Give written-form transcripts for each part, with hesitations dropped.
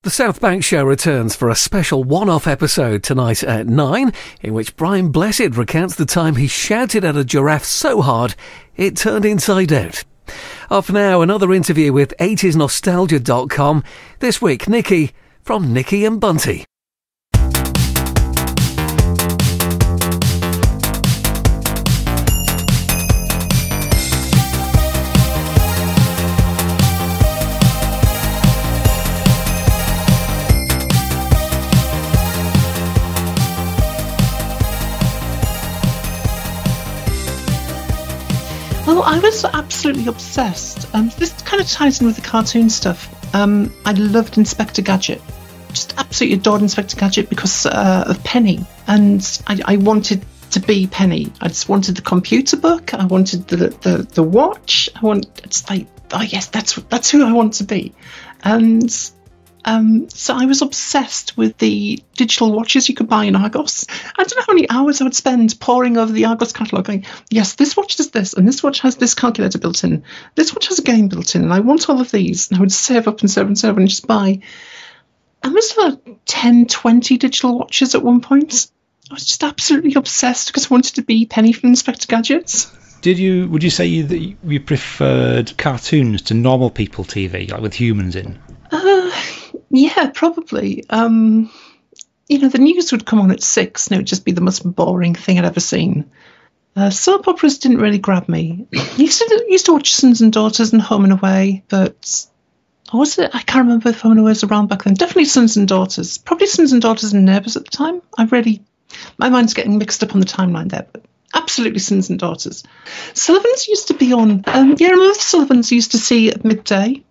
The South Bank Show returns for a special one-off episode tonight at 9, in which Brian Blessed recounts the time he shouted at a giraffe so hard it turned inside out. Up now, another interview with 80sNostalgia.com. This week, Nikki from Nikki and Bunty. Well, I was absolutely obsessed. This kind of ties in with the cartoon stuff. I loved Inspector Gadget. Just absolutely adored Inspector Gadget because of Penny. And I wanted to be Penny. I just wanted the computer book. I wanted the watch. It's like, oh yes, that's who I want to be. And so I was obsessed with the digital watches you could buy in Argos. I don't know how many hours I would spend poring over the Argos catalogue going, yes, this watch does this, and this watch has this calculator built in. This watch has a game built in, and I want all of these. And I would save up and save and save and just buy. I must have had 10, 20 digital watches at one point. I was just absolutely obsessed because I wanted to be Penny from Inspector Gadgets. Would you say that you preferred cartoons to normal people TV, like with humans in? Yeah, probably. The news would come on at 6 and it would just be the most boring thing I'd ever seen. Soap operas didn't really grab me. I used to watch Sons and Daughters and Home and Away, but was it? I can't remember if Home and Away was around back then. Definitely Sons and Daughters. Probably Sons and Daughters and Neighbours at the time. My mind's getting mixed up on the timeline there, but absolutely Sons and Daughters. Sullivan's used to be on. I remember Sullivan's used to see at midday.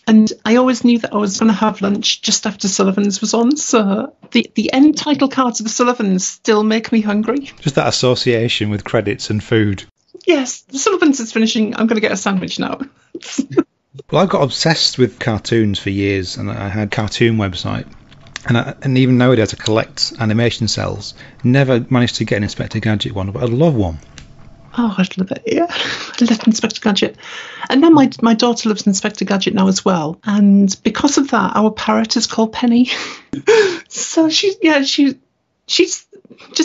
And I always knew that I was going to have lunch just after Sullivan's was on. So the end title cards of the Sullivan's still make me hungry. Just that association with credits and food. Yes, the Sullivan's is finishing. I'm going to get a sandwich now. Well, I got obsessed with cartoons for years, and I had a cartoon website. And even nowadays I collect animation cells. Never managed to get an Inspector Gadget one, but I'd love one. Oh, I'd love it, yeah. I love Inspector Gadget. And now my daughter loves Inspector Gadget now as well. And because of that, our parrot is called Penny. So she just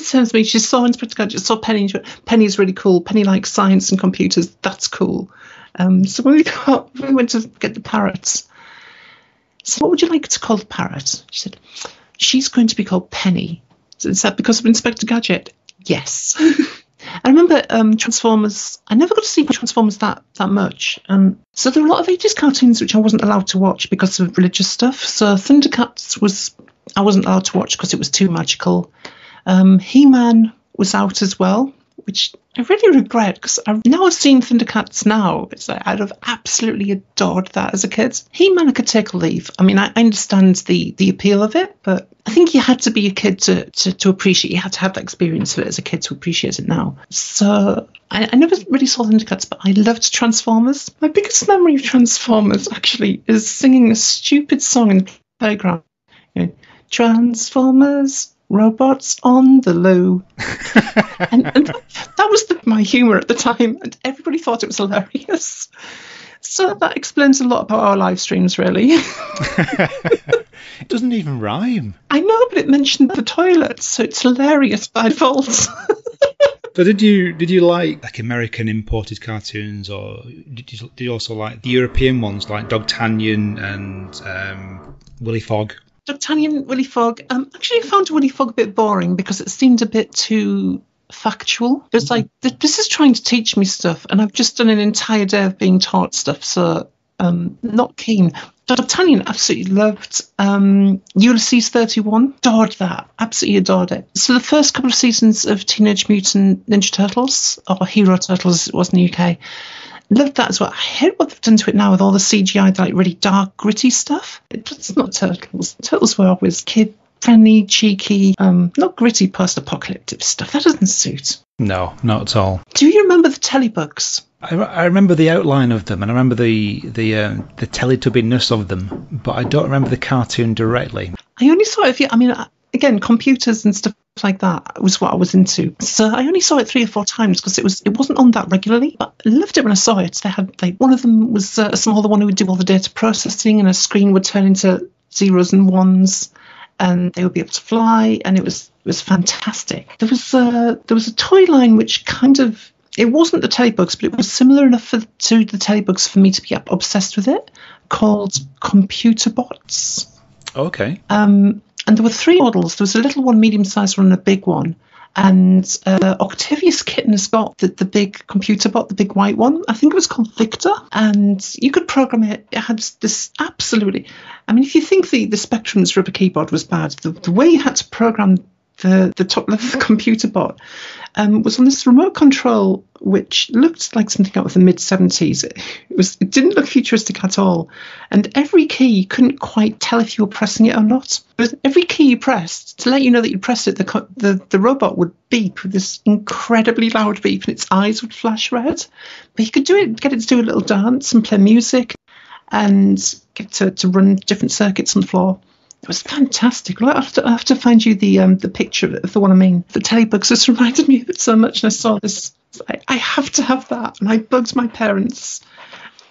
tells me she saw Inspector Gadget, saw Penny. Penny's really cool. Penny likes science and computers. That's cool. So when we went to get the parrots, so what would you like to call the parrot? She said, she's going to be called Penny. So is that because of Inspector Gadget? Yes. I remember Transformers. I never got to see Transformers that much. So there were a lot of 80s cartoons which I wasn't allowed to watch because of religious stuff. So Thundercats I wasn't allowed to watch because it was too magical. He-Man was out as well, which I really regret because I've seen Thundercats now. It's like I'd have absolutely adored that as a kid. He-Man I could take or leave. I mean, I understand the appeal of it, but I think you had to be a kid to appreciate. You had to have that experience of it as a kid to appreciate it now. So I never really saw Thundercats, but I loved Transformers. My biggest memory of Transformers actually is singing a stupid song in the playground. Transformers, robots on the loo. and that was my humour at the time, and everybody thought it was hilarious. So that explains a lot about our live streams, really. It doesn't even rhyme. I know, but it mentioned the toilet, so it's hilarious by default. So did you like American imported cartoons, or did you also like the European ones like D'Artagnan and Willy Fogg? D'Artagnan, Willy Fogg. Actually, I found Willy Fogg a bit boring because it seemed a bit too factual. It was like, this is trying to teach me stuff, and I've just done an entire day of being taught stuff, so not keen. D'Artagnan absolutely loved. Ulysses 31, adored that, absolutely adored it. So the first couple of seasons of Teenage Mutant Ninja Turtles, or Hero Turtles as it was in the UK, loved that as well. I hate what they've done to it now with all the CGI, like really dark, gritty stuff. It's not Turtles. Turtles were always kid-friendly, cheeky, not gritty post-apocalyptic stuff. That doesn't suit. No, not at all. Do you remember the Telebooks? I remember the outline of them, and I remember the Teletubby-ness of them, but I don't remember the cartoon directly. I only saw it again, computers and stuff like that was what I was into. So I only saw it 3 or 4 times because it wasn't on that regularly, but I loved it when I saw it. They had one of them was a smaller one who would do all the data processing, and a screen would turn into zeros and ones, and they would be able to fly, and it was fantastic. There was a toy line which kind of, it wasn't the Telebooks, but it was similar enough to the Telebooks for me to be obsessed with it, called Computer Bots. Okay. And there were 3 models. There was a little one, medium-sized one, and a big one. And Octavius Kitten has got the big computer bot, the big white one. I think it was called Victor. And you could program it. It had this absolutely... I mean, if you think the Spectrum's rubber keyboard was bad, the way you had to program the top level of the computer bot was on this remote control, which looked like something out of the mid-70s. It didn't look futuristic at all. And every key, you couldn't quite tell if you were pressing it or not. But every key you pressed, to let you know that you pressed it, the robot would beep with this incredibly loud beep, and its eyes would flash red. But you could get it to do a little dance and play music and get it to run different circuits on the floor. It was fantastic. I have to find you the picture of the one I mean. The Telebooks just reminded me of it so much, and I saw this. I have to have that, and I bugged my parents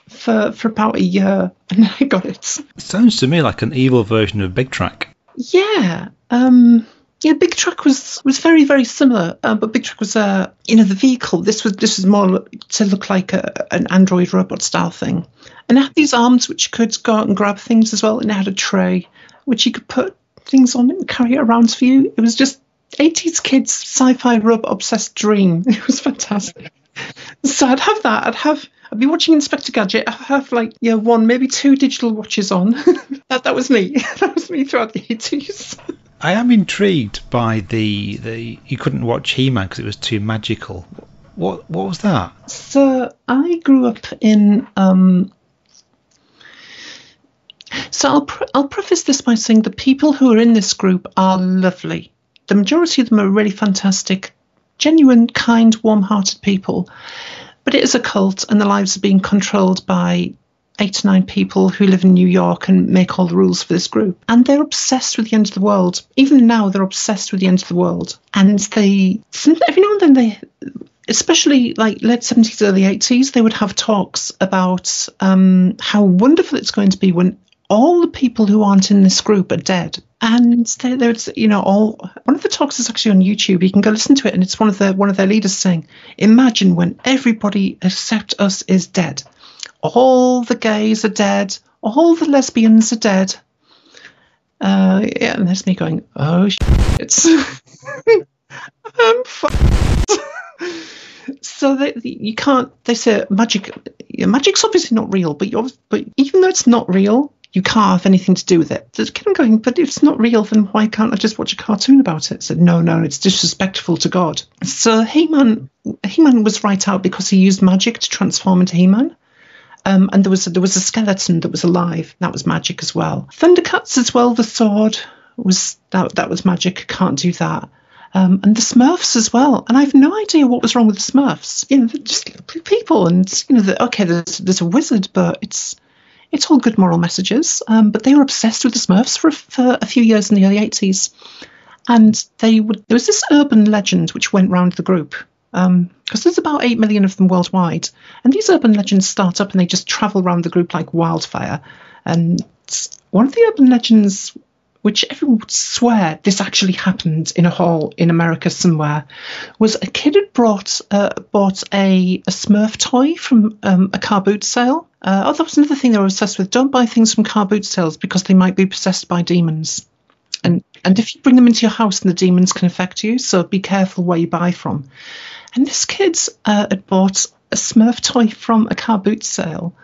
for about a year, and I got it. Sounds to me like an evil version of Big Track. Yeah. Big Track was very, very similar, but Big Track was the vehicle. This was more to look like an android robot style thing, and it had these arms which could go out and grab things as well, and it had a tray which you could put things on and carry it around for you. It was just 80s kids sci-fi robot obsessed dream. It was fantastic. So I'd have that. I'd be watching Inspector Gadget. I'd have 1, maybe 2 digital watches on. that was me. That was me throughout the 80s. I am intrigued by the you couldn't watch He-Man because it was too magical. What was that? So I grew up in... So I'll preface this by saying the people who are in this group are lovely. The majority of them are really fantastic, genuine, kind, warm-hearted people. But it is a cult, and their lives are being controlled by 8 to 9 people who live in New York and make all the rules for this group. And they're obsessed with the end of the world. Even now, they're obsessed with the end of the world. And every now and then especially like late 70s, early 80s, they would have talks about how wonderful it's going to be when all the people who aren't in this group are dead. And they would, one of the talks is actually on YouTube. You can go listen to it, and it's one of their leaders saying, "Imagine when everybody except us is dead. All the gays are dead. All the lesbians are dead." And there's me going, "Oh shit, I'm fucked." So you can't. They say magic's obviously not real, but even though it's not real, you can't have anything to do with it. Just keep on going, but if it's not real, then why can't I just watch a cartoon about it? I said, no, it's disrespectful to God. So He-Man was right out because he used magic to transform into He-Man. And there was a skeleton that was alive. That was magic as well. Thundercats as well, the sword, that was magic. Can't do that. And the Smurfs as well. And I have no idea what was wrong with the Smurfs. They're just people, and there's a wizard, but it's all good moral messages. But they were obsessed with the Smurfs for a few years in the early 80s. And there was this urban legend which went round the group. Because there's about 8 million of them worldwide. And these urban legends start up and they just travel around the group like wildfire. And one of the urban legends, which everyone would swear this actually happened in a hall in America somewhere, was a kid had bought a Smurf toy from a car boot sale. That was another thing they were obsessed with. Don't buy things from car boot sales because they might be possessed by demons. And if you bring them into your house, then the demons can affect you. So be careful where you buy from. And this kid had bought a Smurf toy from a car boot sale.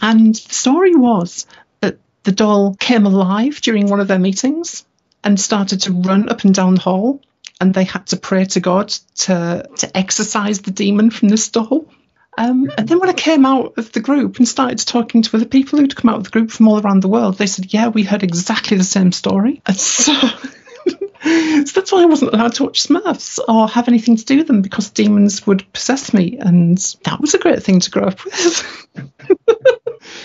And the story was that the doll came alive during one of their meetings and started to run up and down the hall. And they had to pray to God to exorcise the demon from this doll. And then when I came out of the group and started talking to other people who'd come out of the group from all around the world, they said, yeah, we heard exactly the same story. And so that's why I wasn't allowed to watch Smurfs or have anything to do with them, because demons would possess me. And that was a great thing to grow up with.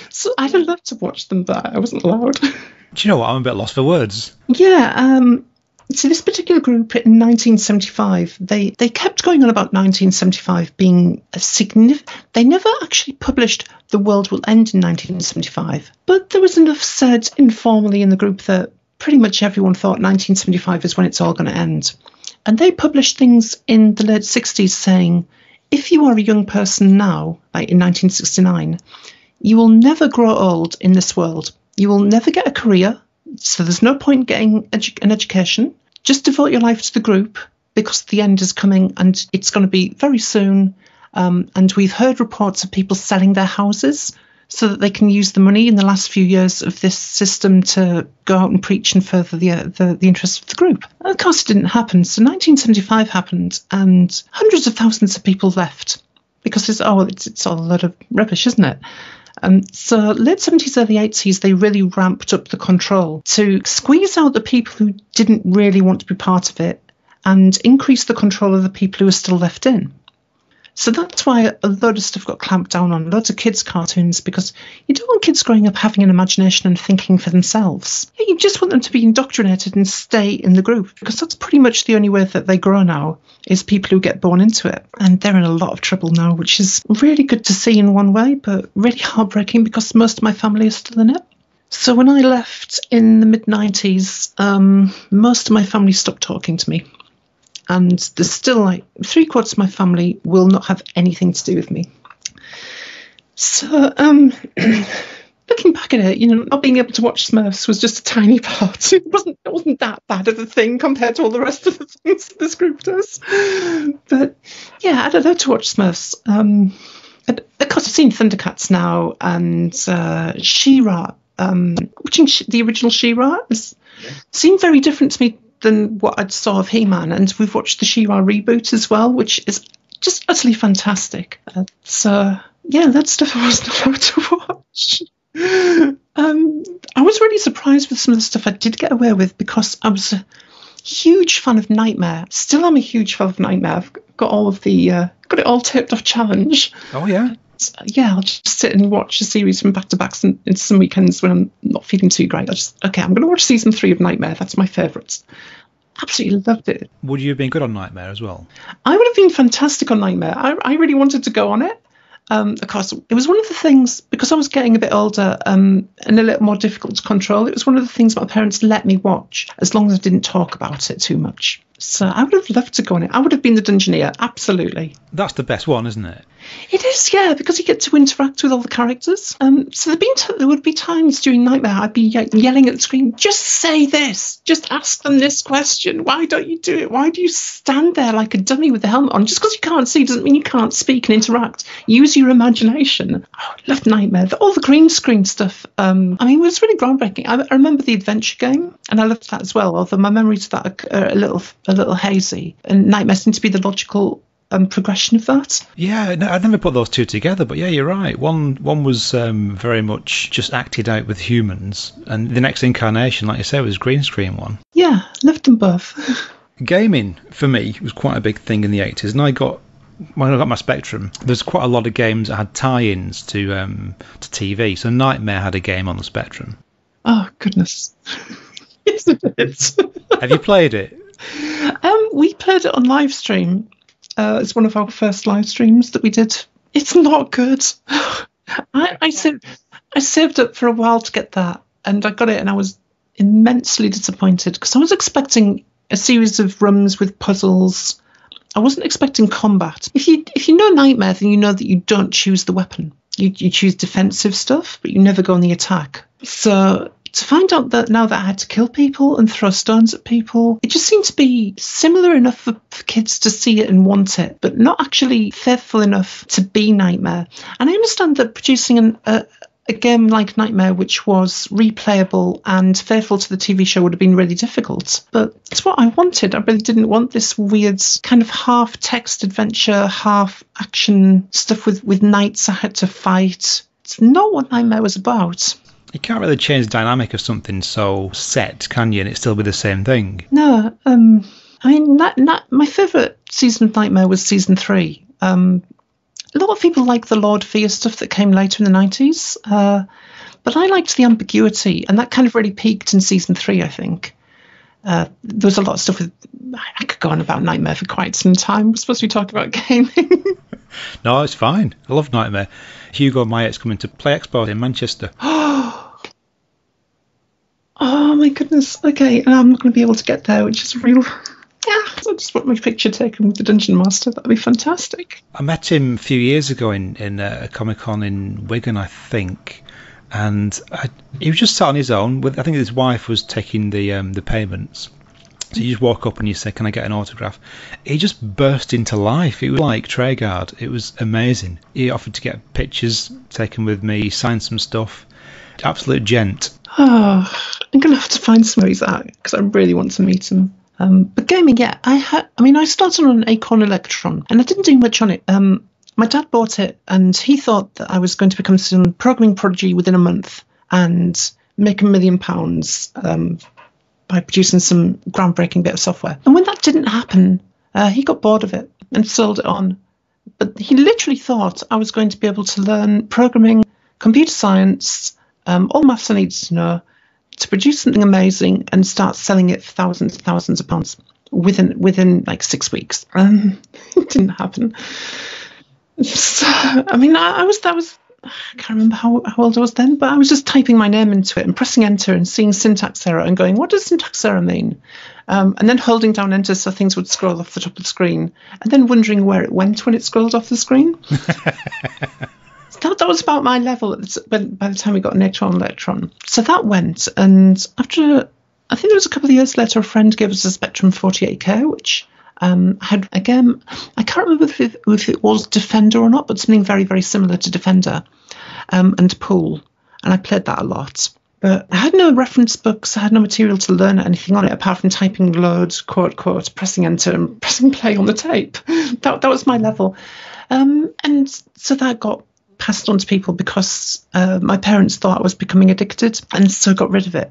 So I'd love to watch them, but I wasn't allowed. Do you know what? I'm a bit lost for words. Yeah. So this particular group in 1975, they kept going on about 1975 being a significant... They never actually published The World Will End in 1975, but there was enough said informally in the group that pretty much everyone thought 1975 is when it's all going to end. And they published things in the late 60s saying, if you are a young person now, like in 1969, you will never grow old in this world. You will never get a career. So there's no point getting an education. Just devote your life to the group because the end is coming and it's going to be very soon. And we've heard reports of people selling their houses so that they can use the money in the last few years of this system to go out and preach and further the interests of the group. And of course, it didn't happen. So 1975 happened and hundreds of thousands of people left because it's all a lot of rubbish, isn't it? So late 70s, early 80s, they really ramped up the control to squeeze out the people who didn't really want to be part of it and increase the control of the people who are still left in. So that's why a load of stuff got clamped down on, loads of kids' cartoons, because you don't want kids growing up having an imagination and thinking for themselves. You just want them to be indoctrinated and stay in the group, because that's pretty much the only way that they grow now, is people who get born into it. And they're in a lot of trouble now, which is really good to see in one way, but really heartbreaking because most of my family is still in it. So when I left in the mid-90s, most of my family stopped talking to me. And there's still like 3/4 of my family will not have anything to do with me. So looking back at it, not being able to watch Smurfs was just a tiny part. It wasn't that bad of a thing compared to all the rest of the things that this group does. But yeah, I'd love to watch Smurfs. Of course, I've seen Thundercats now and She-Ra. Watching the original She-Ra seemed very different to me than what I'd saw of He-Man, and we've watched the She-Ra reboot as well, which is just utterly fantastic. So yeah, that stuff I wasn't allowed to watch. I was really surprised with some of the stuff I did get away with because I was a huge fan of Nightmare. Still am a huge fan of Nightmare. I've got all of the got it all taped off Challenge. Oh yeah. Yeah, I'll just sit and watch a series from back to back in some weekends when I'm not feeling too great. I'm going to watch season 3 of Nightmare. That's my favourite. Absolutely loved it. Would you have been good on Nightmare as well? I would have been fantastic on Nightmare. I really wanted to go on it. Of course, it was one of the things, because I was getting a bit older and a little more difficult to control, it was one of the things my parents let me watch, as long as I didn't talk about it too much. So I would have loved to go on it. I would have been the Dungeoneer, absolutely. That's the best one, isn't it? It is, yeah, because you get to interact with all the characters. So there would be times during Nightmare I'd be yelling at the screen, just say this, just ask them this question. Why don't you do it? Why do you stand there like a dummy with the helmet on? Just because you can't see doesn't mean you can't speak and interact. Use your imagination. Oh, I loved Nightmare. All the green screen stuff. It was really groundbreaking. I remember the adventure game, and I loved that as well, although my memories of that are a little hazy. And Nightmare seemed to be the logical progression of that. Yeah, no, I'd never put those two together, but yeah, you're right. One was very much just acted out with humans, and the next incarnation, like you say, was green screen one. Yeah, loved them both. Gaming for me was quite a big thing in the 80s, and when I got my Spectrum, there's quite a lot of games that had tie-ins to TV. So Nightmare had a game on the Spectrum. Oh goodness, yes it is. Have you played it? We played it on live stream. It's one of our first live streams that we did. It's not good. I saved up for a while to get that, and I got it, and I was immensely disappointed because I was expecting a series of rooms with puzzles. I wasn't expecting combat. If you know Nightmare, then you know that you don't choose the weapon. You choose defensive stuff, but you never go on the attack. So to find out that now that I had to kill people and throw stones at people, it just seemed to be similar enough for kids to see it and want it, but not actually faithful enough to be Nightmare. And I understand that producing a game like Nightmare, which was replayable and faithful to the TV show, would have been really difficult. But it's what I wanted. I really didn't want this weird kind of half text adventure, half action stuff with knights I had to fight. It's not what Nightmare was about. You can't really change the dynamic of something so set, can you? And it still be the same thing. No. My favourite season of Nightmare was season 3. A lot of people like the Lord Fear stuff that came later in the 90s. But I liked the ambiguity, and that kind of really peaked in season 3, I think. There was a lot of stuff with. I could go on about Nightmare for quite some time. We're supposed to be talking about gaming. No, it's fine. I love Nightmare. Hugo Myatt's coming to Play Expo in Manchester. Oh my goodness. Okay, and I'm not going to be able to get there, which is real. Yeah, so I just want my picture taken with the Dungeon Master. That'd be fantastic. I met him a few years ago in a Comic-Con in Wigan, I think. And he was just sat on his own. I think his wife was taking the payments. So you just walk up and you say, "Can I get an autograph?" He just burst into life. It was like Treguard. It was amazing. He offered to get pictures taken with me. He signed some stuff. Absolute gent. Oh, I'm going to have to find some of these out because I really want to meet him. But gaming, yeah, I started on an Acorn Electron and I didn't do much on it. My dad bought it and he thought that I was going to become some programming prodigy within a month and make £1 million by producing some groundbreaking bit of software. And when that didn't happen, he got bored of it and sold it on. But he literally thought I was going to be able to learn programming, computer science, all maths I needed to know, to produce something amazing and start selling it for thousands and thousands of pounds within like 6 weeks. It didn't happen. So, I mean, I can't remember how old I was then, but I was just typing my name into it and pressing enter and seeing syntax error and going, what does syntax error mean? And then holding down enter so things would scroll off the top of the screen and then wondering where it went when it scrolled off the screen. That was about my level by the time we got an Acorn Electron. So that went, and after, I think it was a couple of years later, a friend gave us a Spectrum 48K, which had, again, I can't remember if it was Defender or not, but something very, very similar to Defender and Pool. And I played that a lot. But I had no reference books, I had no material to learn anything on it, apart from typing loads, quote, quote, pressing enter and pressing play on the tape. That was my level. And so that got passed on to people because my parents thought I was becoming addicted and so got rid of it.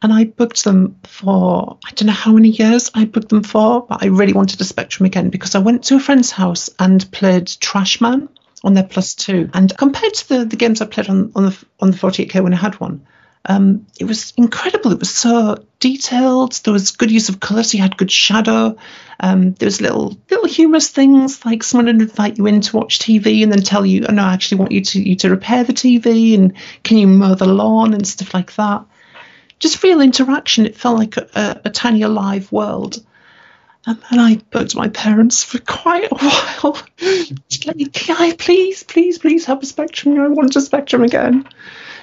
And I booked them for, I don't know how many years I booked them for, but I really wanted a Spectrum again because I went to a friend's house and played Trashman on their +2. And compared to the games I played on the 48K when I had one, it was incredible. It was so detailed. There was good use of colour, so you had good shadow. There was little humorous things like someone would invite you in to watch TV and then tell you, "Oh no, I actually want you to repair the TV and can you mow the lawn," and stuff like that. Just real interaction. It felt like a tiny alive world. And I booked my parents for quite a while. Can I please have a Spectrum? I want a Spectrum again.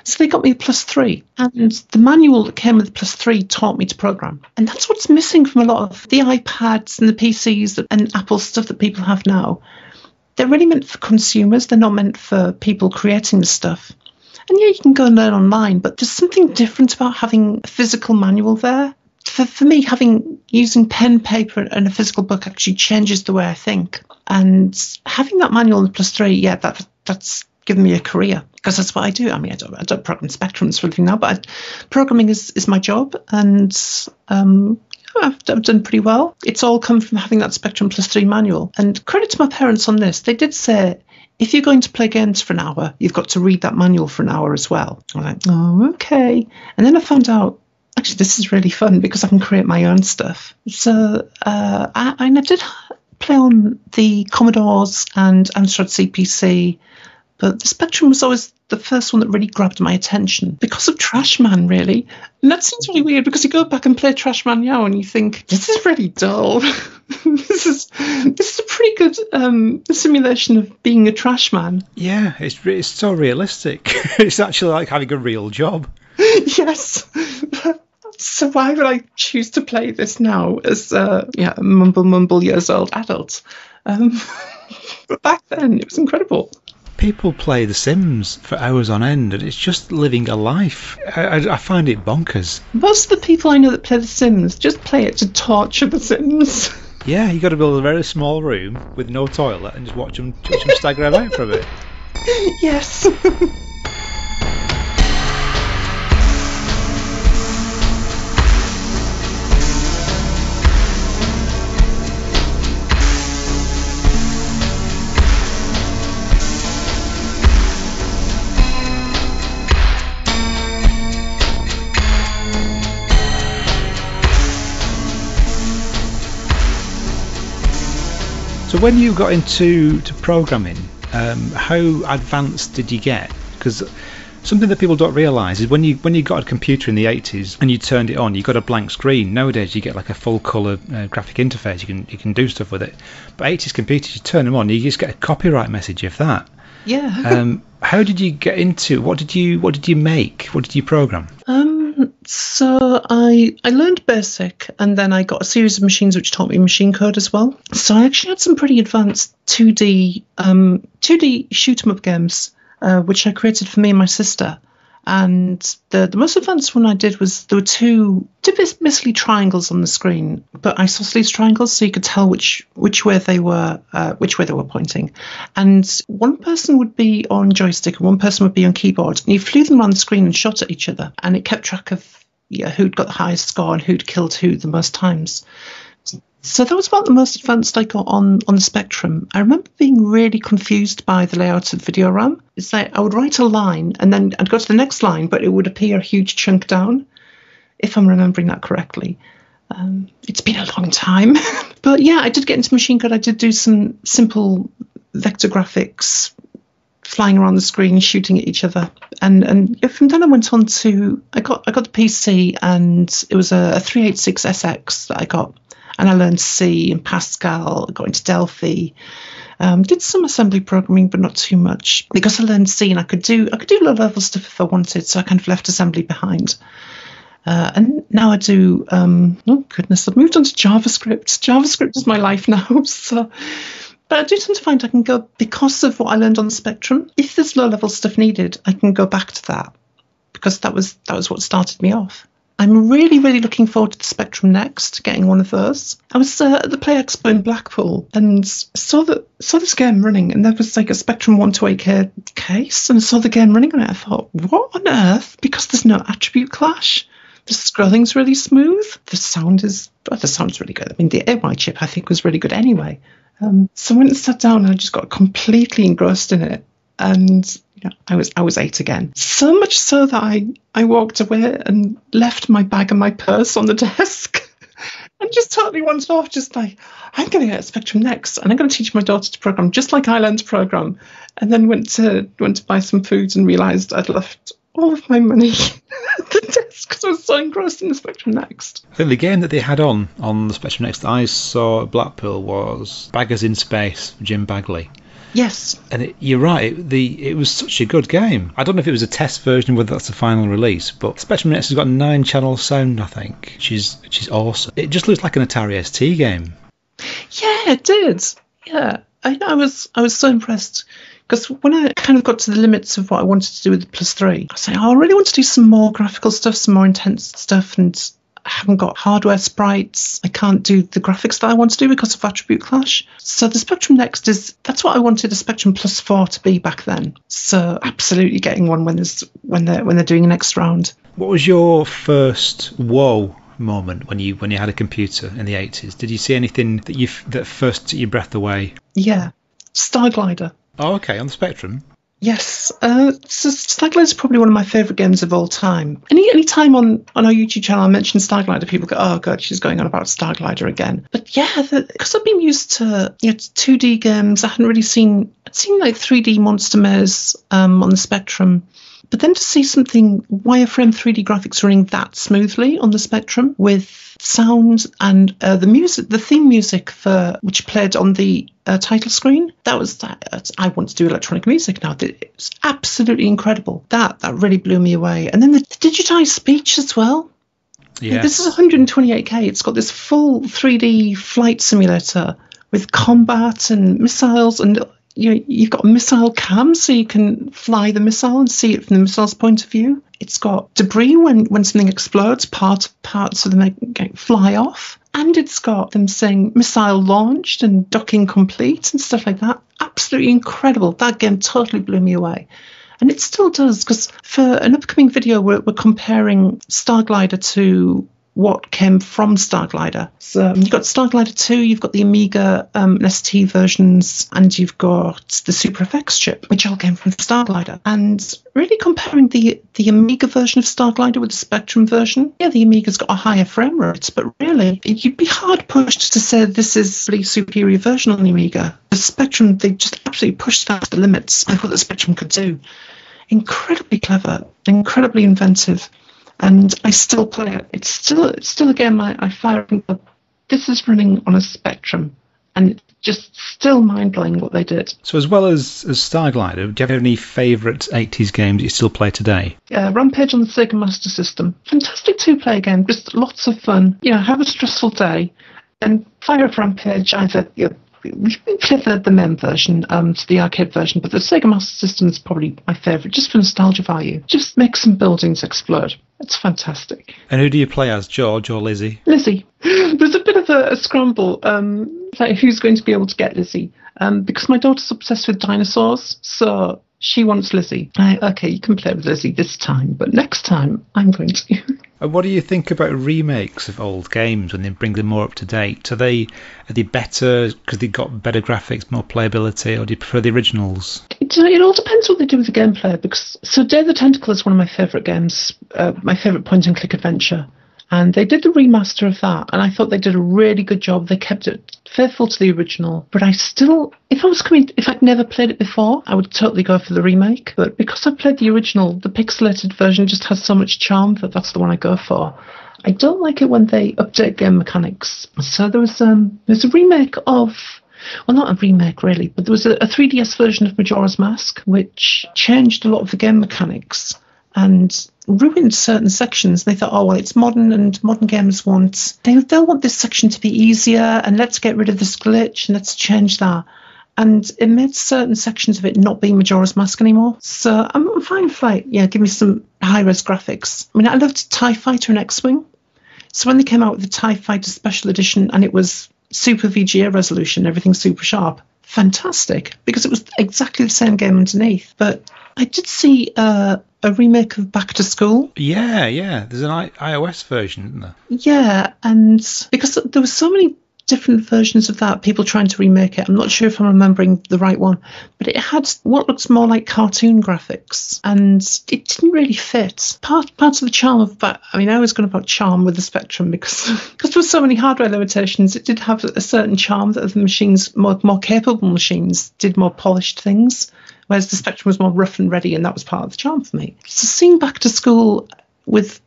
So they got me a +3, and the manual that came with the +3 taught me to program. And that's what's missing from a lot of the iPads and the PCs and Apple stuff that people have now. They're really meant for consumers. They're not meant for people creating the stuff. And yeah, you can go and learn online, but there's something different about having a physical manual there. For me, using pen, paper, and a physical book actually changes the way I think. And having that manual in the +3, yeah, that's given me a career because that's what I do. I mean, I don't program Spectrums for anything now, but programming is my job, and I've done pretty well. It's all come from having that Spectrum +3 manual. And credit to my parents on this. They did say, if you're going to play games for an hour, you've got to read that manual for an hour as well. I'm like, oh, okay. And then I found out, actually, this is really fun because I can create my own stuff. So I did play on the Commodores and Amstrad CPC, but the Spectrum was always the first one that really grabbed my attention because of Trashman, really. And that seems really weird because you go back and play Trashman now and you think, this is really dull. This is a pretty good simulation of being a trash man. Yeah, it's so realistic. It's actually like having a real job. Yes. So why would I choose to play this now as a mumble years old adult? But back then it was incredible. People play The Sims for hours on end, and it's just living a life. I find it bonkers. Most of the people I know that play The Sims just play it to torture The Sims. Yeah, you got to build a very small room with no toilet and just watch them stagger about from it. Yes. So when you got into programming, how advanced did you get? Because something that people don't realise is when you got a computer in the 80s and you turned it on, you got a blank screen. Nowadays you get like a full colour graphic interface. You can do stuff with it. But 80s computers, you turn them on, you just get a copyright message if that. Yeah. How did you get into? What did you make? What did you program? So I learned BASIC, and then I got a series of machines which taught me machine code as well. So I actually had some pretty advanced 2D shoot 'em up games, which I created for me and my sister. And the most advanced one I did was there were two basically triangles on the screen, but isosceles triangles, so you could tell which way they were pointing. And one person would be on joystick and one person would be on keyboard, and you flew them around the screen and shot at each other, and it kept track of who'd got the highest score and who'd killed who the most times. So that was about the most advanced I got on the Spectrum. I remember being really confused by the layout of video RAM. It's like I would write a line and then I'd go to the next line, but it would appear a huge chunk down, if I'm remembering that correctly. It's been a long time. But yeah, I did get into machine code. I did do some simple vector graphics, flying around the screen, shooting at each other. And from then I went on to, I got the PC, and it was a 386SX that I got. And I learned C and Pascal, got into Delphi, did some assembly programming, but not too much. Because I learned C and I could do low-level stuff if I wanted, so I kind of left assembly behind. And now I do, oh goodness, I've moved on to JavaScript. JavaScript is my life now. So, but I do tend to find I can go, because of what I learned on the Spectrum, if there's low-level stuff needed, I can go back to that, because that was what started me off. I'm really, really looking forward to the Spectrum Next, getting one of those. I was at the Play Expo in Blackpool and saw this game running, and there was like a Spectrum 128K case, and I saw the game running on it. I thought, what on earth? Because there's no attribute clash. The scrolling's really smooth. The sound's really good. I mean, the AY chip I think was really good anyway. So I went and sat down and I just got completely engrossed in it. And I was 8 again. So much so that I walked away and left my bag and my purse on the desk and just totally wandered off, just like, I'm going to get a Spectrum Next and I'm going to teach my daughter to program just like I learned to program. And then went to buy some food and realised I'd left all of my money at the desk because I was so engrossed in the Spectrum Next. I think the game that they had on the Spectrum Next that I saw at Blackpool was Baggers in Space, Jim Bagley. Yes. And you're right, it was such a good game. I don't know if it was a test version, whether that's the final release, but Spectrum Next has got 9-channel sound, I think, which is awesome. It just looks like an Atari ST game. Yeah, it did. Yeah, I was so impressed. Because when I kind of got to the limits of what I wanted to do with the Plus 3, I was like, I really want to do some more graphical stuff, some more intense stuff, and I haven't got hardware sprites. I can't do the graphics that I want to do because of attribute clash. So the Spectrum Next that's what I wanted a Spectrum Plus 4 to be back then. So absolutely getting one when they're doing a next round. What was your first whoa moment when you had a computer in the 80s? Did you see anything that first took your breath away? Yeah, Starglider. Oh, okay, on the Spectrum. Yes, so Starglider is probably one of my favourite games of all time. Any time on our YouTube channel I mention Starglider, people go, oh god, she's going on about Starglider again. But yeah, because I've been used to 2D games, I hadn't really seen like 3D Monster Maze on the Spectrum. But then to see something wireframe 3D graphics running that smoothly on the Spectrum with sound and the theme music which played on the title screen, that was that. I want to do electronic music now. It's absolutely incredible. That really blew me away. And then the digitized speech as well. Yeah, this is 128K. It's got this full 3D flight simulator with combat and missiles, and you've got a missile cam, so you can fly the missile and see it from the missile's point of view. It's got debris when something explodes, parts of them fly off. And it's got them saying missile launched and docking complete and stuff like that. Absolutely incredible. That game totally blew me away. And it still does, because for an upcoming video, we're comparing Starglider to what came from Starglider. So you've got Starglider 2, you've got the Amiga ST versions, and you've got the Super FX chip, which all came from Starglider. And really comparing the Amiga version of Starglider with the Spectrum version, yeah, the Amiga's got a higher frame rate, but really, you'd be hard pushed to say this is a really superior version on the Amiga. The Spectrum, they just absolutely pushed that to the limits of what the Spectrum could do. Incredibly clever, incredibly inventive. And I still play it. It's still a game I fire and go, this is running on a Spectrum. And it's just still mind-blowing what they did. So as well as Starglider, do you have any favourite 80s games you still play today? Rampage on the Sega Master System. Fantastic two-player game, just lots of fun. Have a stressful day and fire up Rampage either... We play the main version, the arcade version, but the Sega Master System is probably my favourite, just for nostalgia value. Just make some buildings explode. It's fantastic. And who do you play as, George or Lizzie? Lizzie. There's a bit of a scramble, like who's going to be able to get Lizzie, because my daughter's obsessed with dinosaurs, so she wants Lizzie. Okay, you can play with Lizzie this time, but next time I'm going to... And what do you think about remakes of old games when they bring them more up to date? Are they better because they've got better graphics, more playability, or do you prefer the originals? It all depends what they do with the gameplay. Day of the Tentacle is one of my favourite games, my favourite point-and-click adventure. And they did the remaster of that, and I thought they did a really good job. They kept it faithful to the original. But if I'd never played it before, I would totally go for the remake. But because I played the original, the pixelated version just has so much charm that's the one I go for. I don't like it when they update game mechanics. So there's a remake of... Well, not a remake, really, but there was a 3DS version of Majora's Mask, which changed a lot of the game mechanics and ruined certain sections. They thought, it's modern, and modern gamers they'll want this section to be easier, and let's get rid of this glitch, and let's change that. And it made certain sections of it not be Majora's Mask anymore. So I'm fine for, give me some high-res graphics. I mean, I loved TIE Fighter and X-Wing. So when they came out with the TIE Fighter Special Edition, and it was super VGA resolution, everything super sharp, fantastic, because it was exactly the same game underneath. But I did see a remake of Back to School. Yeah. There's an iOS version, isn't there? Yeah, and because there were so many different versions of that, people trying to remake it. I'm not sure if I'm remembering the right one, but it had what looks more like cartoon graphics, and it didn't really fit. Part of the charm of that, I was going about charm with the Spectrum because there were so many hardware limitations. It did have a certain charm that the machines, more capable machines, did more polished things, whereas the Spectrum was more rough and ready, and that was part of the charm for me. So seeing Back to School with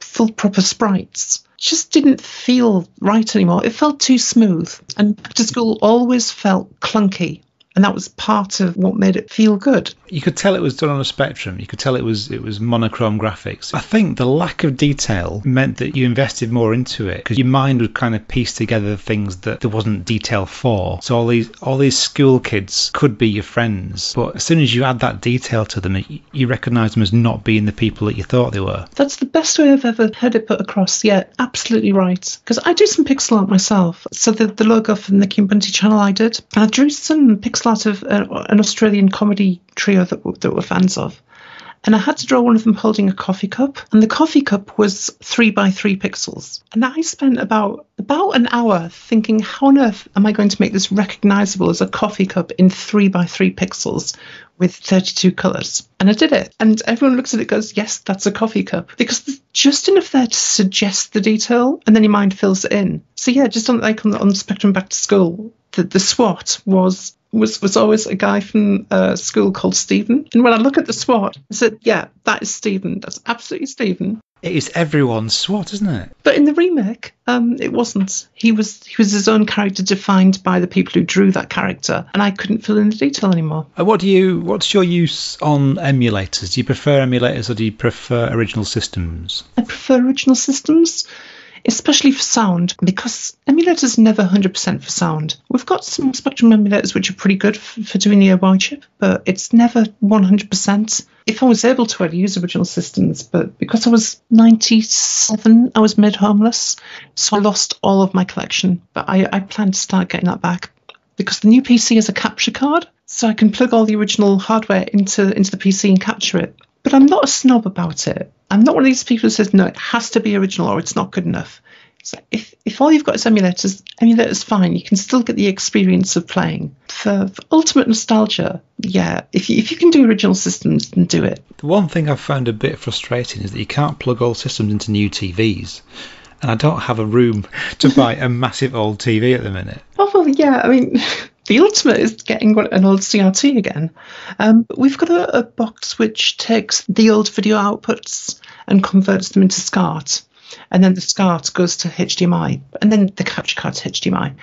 full proper sprites just didn't feel right anymore. It felt too smooth, and Back to School always felt clunky, and that was part of what made it feel good. You could tell it was done on a Spectrum. You could tell it was monochrome graphics. I think the lack of detail meant that you invested more into it because your mind would kind of piece together things that there wasn't detail for. So all these school kids could be your friends, but as soon as you add that detail to them, you recognise them as not being the people that you thought they were. That's the best way I've ever heard it put across. Yeah, absolutely right. Because I do some pixel art myself. So the logo for the Nikki and Bunty channel I did, and I drew some pixel art of an Australian comedy trio that we're fans of. And I had to draw one of them holding a coffee cup, and the coffee cup was 3x3 pixels. And I spent about an hour thinking, how on earth am I going to make this recognisable as a coffee cup in 3x3 pixels with 32 colours? And I did it. And everyone looks at it and goes, yes, that's a coffee cup. Because there's just enough there to suggest the detail, and then your mind fills it in. So yeah, just on Spectrum Back to School, the SWAT was always a guy from school called Stephen. And when I look at the SWAT, I said, yeah, that is Stephen. That's absolutely Stephen. It is everyone's SWAT, isn't it? But in the remake, it wasn't. He was his own character defined by the people who drew that character, and I couldn't fill in the detail anymore. What's your use on emulators? Do you prefer emulators or do you prefer original systems? I prefer original systems, especially for sound, because emulators are never 100% for sound. We've got some Spectrum emulators which are pretty good for doing the OY chip, but it's never 100%. If I was able to, I'd use original systems, but because I was 97, I was made homeless, so I lost all of my collection. But I plan to start getting that back, because the new PC has a capture card, so I can plug all the original hardware into the PC and capture it. But I'm not a snob about it. I'm not one of these people who says, no, it has to be original or it's not good enough. So if all you've got is emulators fine. You can still get the experience of playing. For ultimate nostalgia, yeah, if you can do original systems, then do it. The one thing I've found a bit frustrating is that you can't plug old systems into new TVs. And I don't have a room to buy a massive old TV at the minute. Oh, well, yeah, I mean, the ultimate is getting an old CRT again. But we've got a box which takes the old video outputs and converts them into SCART. And then the SCART goes to HDMI, and then the capture card to HDMI.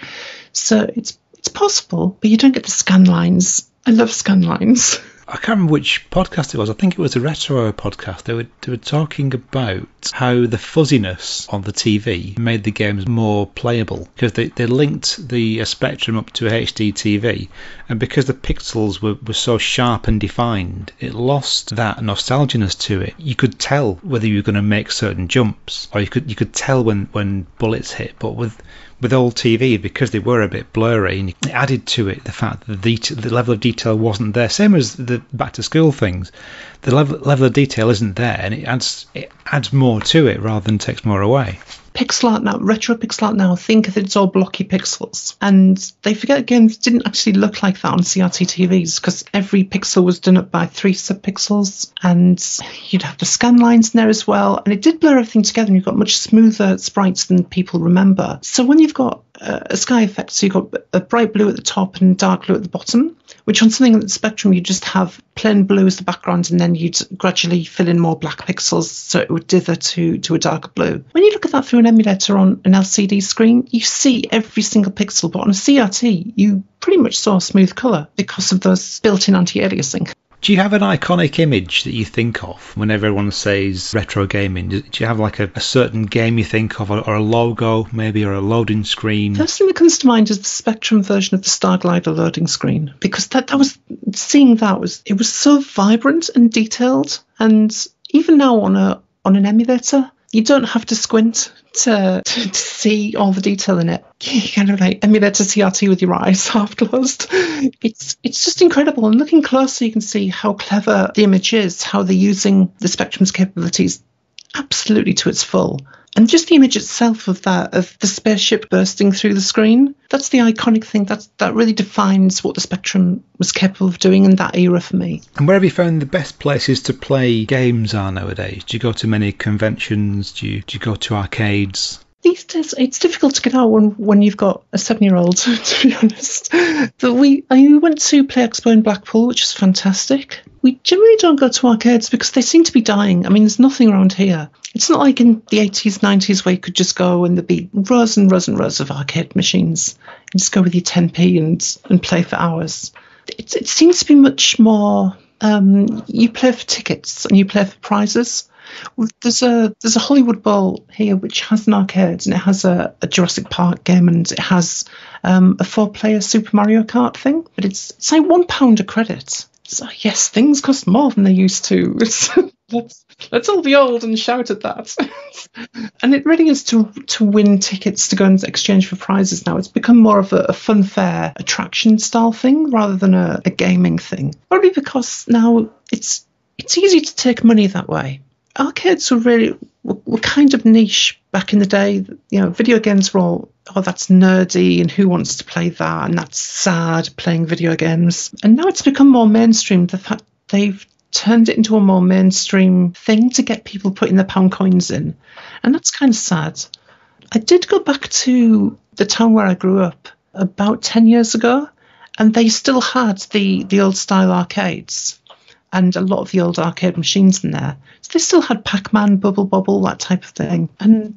So it's possible, but you don't get the scan lines. I love scan lines. I can't remember which podcast it was. I think it was a Retro podcast. They were talking about how the fuzziness on the TV made the games more playable, because they linked the Spectrum up to a HD TV, and because the pixels were so sharp and defined, it lost that nostalginess to it. You could tell whether you were going to make certain jumps, or you could tell when bullets hit. But with old TV, because they were a bit blurry, and it added to it the fact that the level of detail wasn't there. Same as the back to school things, the level of detail isn't there, and it adds more to it rather than takes more away. Pixel art now, retro pixel art now, think that it's all blocky pixels, and they forget games didn't actually look like that on CRT TVs, because every pixel was done up by 3 subpixels, and you'd have the scan lines in there as well, and it did blur everything together, and you've got much smoother sprites than people remember. So when you've got a sky effect, so you've got a bright blue at the top and dark blue at the bottom, which on something like the Spectrum you just have plain blue as the background, and then you'd gradually fill in more black pixels so it would dither to a darker blue. When you look at that through an emulator on an LCD screen, you see every single pixel, but on a CRT you pretty much saw a smooth colour because of those built-in anti-aliasing. Do you have an iconic image that you think of whenever everyone says retro gaming? Do you have like a certain game you think of, or a logo maybe, or a loading screen? First thing that comes to mind is the Spectrum version of the Star Glider loading screen, because that was seeing that it was so vibrant and detailed, and even now on an emulator, you don't have to squint to see all the detail in it. You kind of like emulate a CRT with your eyes half closed. It's just incredible. And looking closer, you can see how clever the image is, how they're using the Spectrum's capabilities absolutely to its full. And just the image itself of the spaceship bursting through the screen, that's the iconic thing. That really defines what the Spectrum was capable of doing in that era for me. And where have you found the best places to play games are nowadays? Do you go to many conventions? Do you go to arcades? These days, it's difficult to get out when you've got a 7-year-old, to be honest. But we went to Play Expo in Blackpool, which is fantastic. We generally don't go to arcades because they seem to be dying. I mean, there's nothing around here. It's not like in the 80s, 90s where you could just go and there'd be rows and rows and rows of arcade machines. You just go with your 10p and play for hours. It seems to be much more, you play for tickets and you play for prizes. There's a Hollywood Bowl here which has an arcade, and it has a Jurassic Park game, and it has a 4-player Super Mario Kart thing, but it's like £1 a credit. So yes, things cost more than they used to. Let's all be old and shout at that. And it really is to win tickets to go and exchange for prizes now. It's become more of a funfair attraction style thing rather than a gaming thing. Probably because now it's easy to take money that way. Arcades were kind of niche back in the day. You know, video games were all, oh, that's nerdy and who wants to play that, and that's sad, playing video games. And now it's become more mainstream. The fact they've turned it into a more mainstream thing to get people putting their pound coins in. And that's kind of sad. I did go back to the town where I grew up about 10 years ago, and they still had the old style arcades and a lot of the old arcade machines in there. So they still had Pac-Man, Bubble Bobble, that type of thing. And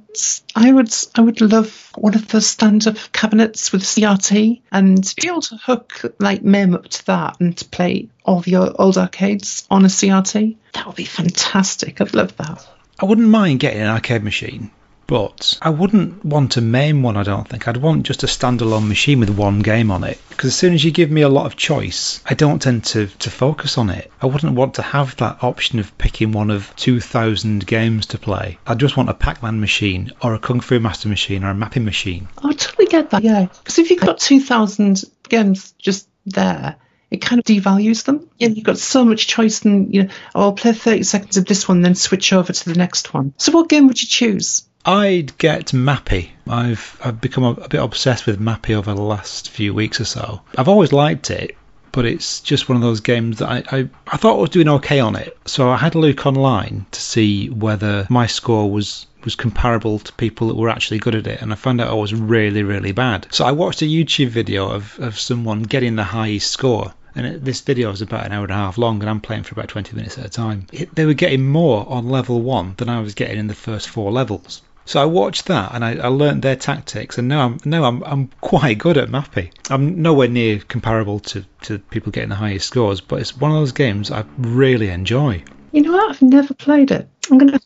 I would love one of those stand-up cabinets with CRT and be able to hook like MAME up to that and to play all the old arcades on a CRT. That would be fantastic. I'd love that. I wouldn't mind getting an arcade machine, but I wouldn't want to MAME one, I don't think. I'd want just a standalone machine with one game on it. Because as soon as you give me a lot of choice, I don't tend to focus on it. I wouldn't want to have that option of picking one of 2,000 games to play. I just want a Pac-Man machine, or a Kung Fu Master machine, or a mapping machine. I totally get that, yeah. Because if you've got 2,000 games just there, it kind of devalues them. You've got so much choice, and I'll play 30 seconds of this one, then switch over to the next one. So what game would you choose? I'd get Mappy. I've become a bit obsessed with Mappy over the last few weeks or so. I've always liked it, but it's just one of those games that I thought I was doing okay on it. So I had a look online to see whether my score was comparable to people that were actually good at it, and I found out I was really, really bad. So I watched a YouTube video of someone getting the highest score, and this video was about an hour and a half long, and I'm playing for about 20 minutes at a time. They were getting more on level 1 than I was getting in the first 4 levels. So I watched that, and I learned their tactics, and now I'm quite good at Mappy. I'm nowhere near comparable to people getting the highest scores, but it's one of those games I really enjoy. You know what? I've never played it. I'm gonna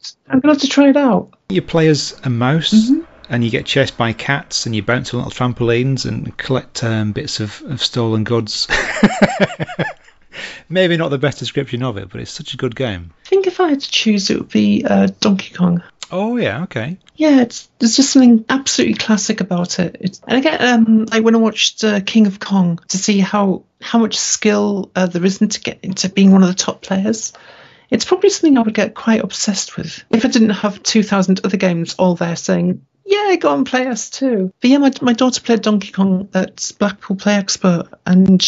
have to try it out. You play as a mouse, Mm-hmm. and you get chased by cats, and you bounce on little trampolines and collect bits of stolen goods. Maybe not the best description of it, but it's such a good game. I think if I had to choose, it would be Donkey Kong. Oh yeah, okay. Yeah, there's just something absolutely classic about it. And I get like when I watched King of Kong to see how much skill there is to get into being one of the top players. It's probably something I would get quite obsessed with if I didn't have 2,000 other games all there saying, yeah, go and play us too. But yeah, my daughter played Donkey Kong at Blackpool Play Expo, and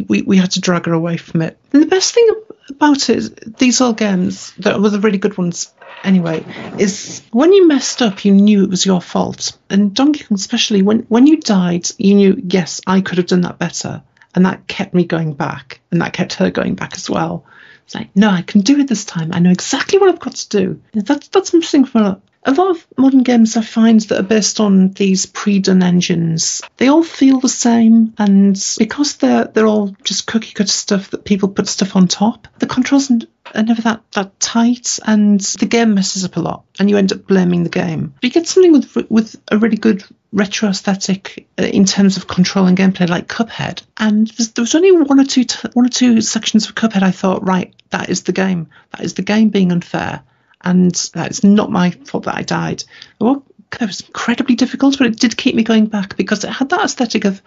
we had to drag her away from it. And the best thing about it is these old games, that were the really good ones anyway, is when you messed up, you knew it was your fault. And Donkey Kong especially, when you died, you knew, yes, I could have done that better. And that kept me going back, and that kept her going back as well. It's like, no, I can do it this time. I know exactly what I've got to do. That's missing from a lot of modern games. I find that are based on these pre-done engines. They all feel the same, and because they're all just cookie cutter stuff that people put stuff on top, the controls are never that tight, and the game messes up a lot, and you end up blaming the game. But you get something with a really good retro aesthetic in terms of control and gameplay, like Cuphead. And there was only one or two sections of Cuphead I thought, right, that is the game. That is the game being unfair. And it's not my fault that I died. Well, it was incredibly difficult, but it did keep me going back because it had that aesthetic of,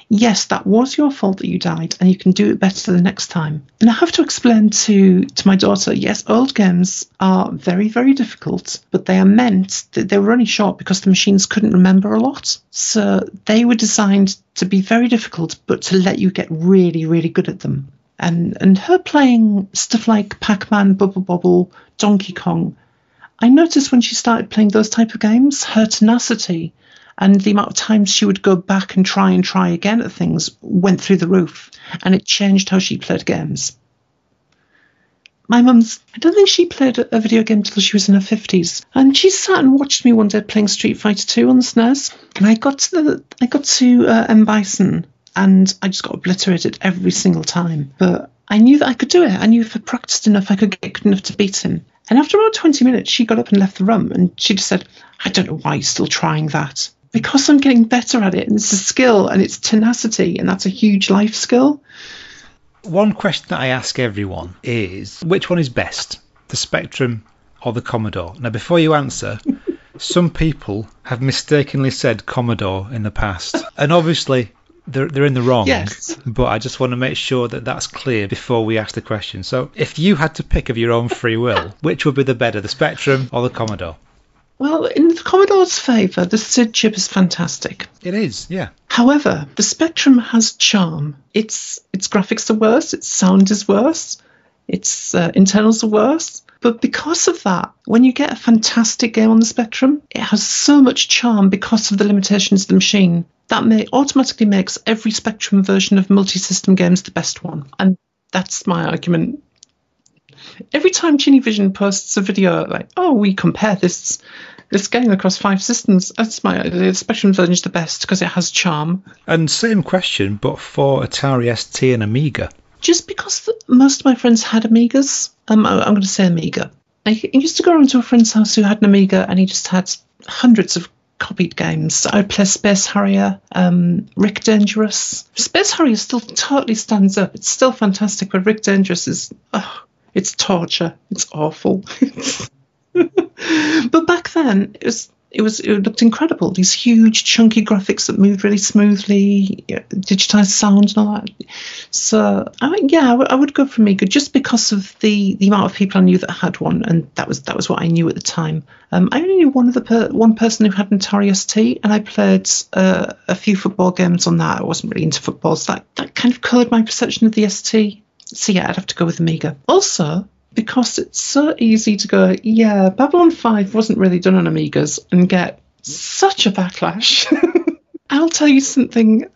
yes, that was your fault that you died, and you can do it better the next time. And I have to explain to my daughter, yes, old games are very, very difficult, but they were only short because the machines couldn't remember a lot. So they were designed to be very difficult, but to let you get really, really good at them. And her playing stuff like Pac-Man, Bubble Bobble, Donkey Kong, I noticed when she started playing those type of games, her tenacity and the amount of times she would go back and try again at things went through the roof, and it changed how she played games. My mum's, I don't think she played a video game until she was in her 50s, and she sat and watched me one day playing Street Fighter 2 on the SNES, and I got to M. Bison, and I just got obliterated every single time. But I knew that I could do it. I knew if I practiced enough, I could get good enough to beat him. And after about 20 minutes, she got up and left the room, and she just said, I don't know why you're still trying that. Because I'm getting better at it, and it's a skill, and it's tenacity, and that's a huge life skill. One question that I ask everyone is, which one is best, the Spectrum or the Commodore? Now, before you answer, some people have mistakenly said Commodore in the past, and obviously they're in the wrong. Yes. But I just want to make sure that that's clear before we ask the question. So if you had to pick of your own free will, which would be the better, the Spectrum or the Commodore? Well, in the Commodore's favour, the SID chip is fantastic. It is, yeah. However, the Spectrum has charm. Its graphics are worse, its sound is worse, its internals are worse. But because of that, when you get a fantastic game on the Spectrum, it has so much charm because of the limitations of the machine. That automatically makes every Spectrum version of multi-system games the best one. And that's my argument. Every time Ginny Vision posts a video like, oh, we compare this game across 5 systems, that's my idea. The Spectrum version is the best because it has charm. And same question, but for Atari ST and Amiga. Just because most of my friends had Amigas, I'm going to say Amiga. I used to go around to a friend's house who had an Amiga, and he just had hundreds of copied games. I'd play Space Harrier, Rick Dangerous. Space Harrier still totally stands up. It's still fantastic, but Rick Dangerous is, it's torture. It's awful. But back then, it it looked incredible. These huge, chunky graphics that moved really smoothly, digitized sound and all that. So, I would go for Amiga just because of the amount of people I knew that had one, and that was what I knew at the time. I only knew one person who had an Atari ST, and I played a few football games on that. I wasn't really into football, so that kind of coloured my perception of the ST. So yeah, I'd have to go with Amiga. Also, because it's so easy to go, yeah, Babylon 5 wasn't really done on Amigas, and get such a backlash. I'll tell you something,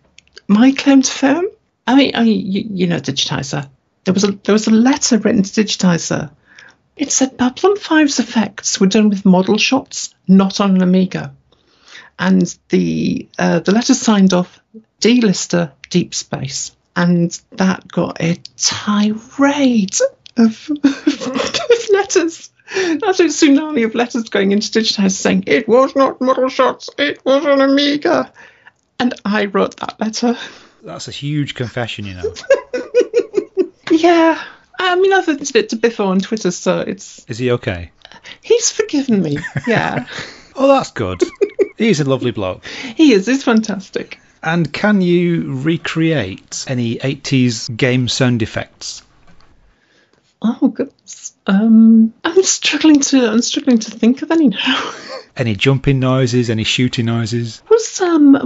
my claim to fame, I mean, you know Digitizer. There was a letter written to Digitizer. It said Babylon 5's effects were done with model shots, not on an Amiga. And the letter signed off D-Lister Deep Space. And that got a tirade of letters. That's a tsunami of letters going into Digitizer saying, it was not model shots, it was an Amiga. And I wrote that letter. That's a huge confession, you know. Yeah. I mean, I've admitted it to Biffo on Twitter, so it's... Is he okay? He's forgiven me, yeah. Oh, that's good. He's a lovely bloke. He is, he's fantastic. And can you recreate any 80s game sound effects? Oh goodness. I'm struggling to think of any now. Any jumping noises, any shooting noises? When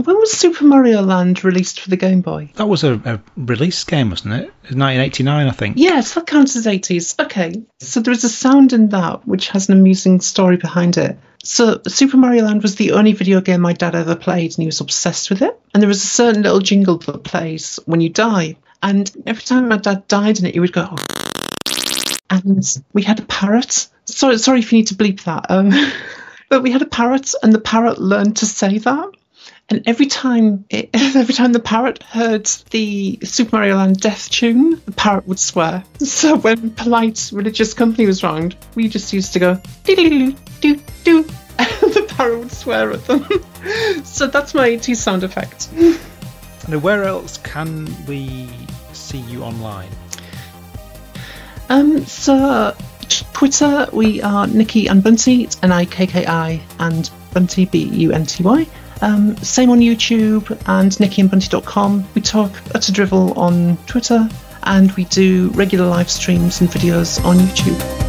was Super Mario Land released for the Game Boy? That was a release game, wasn't it? 1989, I think. Yes, that counts as 80s. Okay. So there is a sound in that which has an amusing story behind it. So Super Mario Land was the only video game my dad ever played, and he was obsessed with it. And there was a certain little jingle that plays when you die. And every time my dad died in it, he would go, and we had a parrot. Sorry if you need to bleep that. But we had a parrot, and the parrot learned to say that. And every time the parrot heard the Super Mario Land death tune, the parrot would swear. So when polite religious company was round, we just used to go doo-doo-doo-doo, and the parrot would swear at them. So that's my 80s sound effect. Now, where else can we see you online? So Twitter, we are Nikki and Bunty, it's Nikki and Bunty, Bunty. Same on YouTube and nickyandbunty.com. We talk utter drivel on Twitter, and we do regular live streams and videos on YouTube.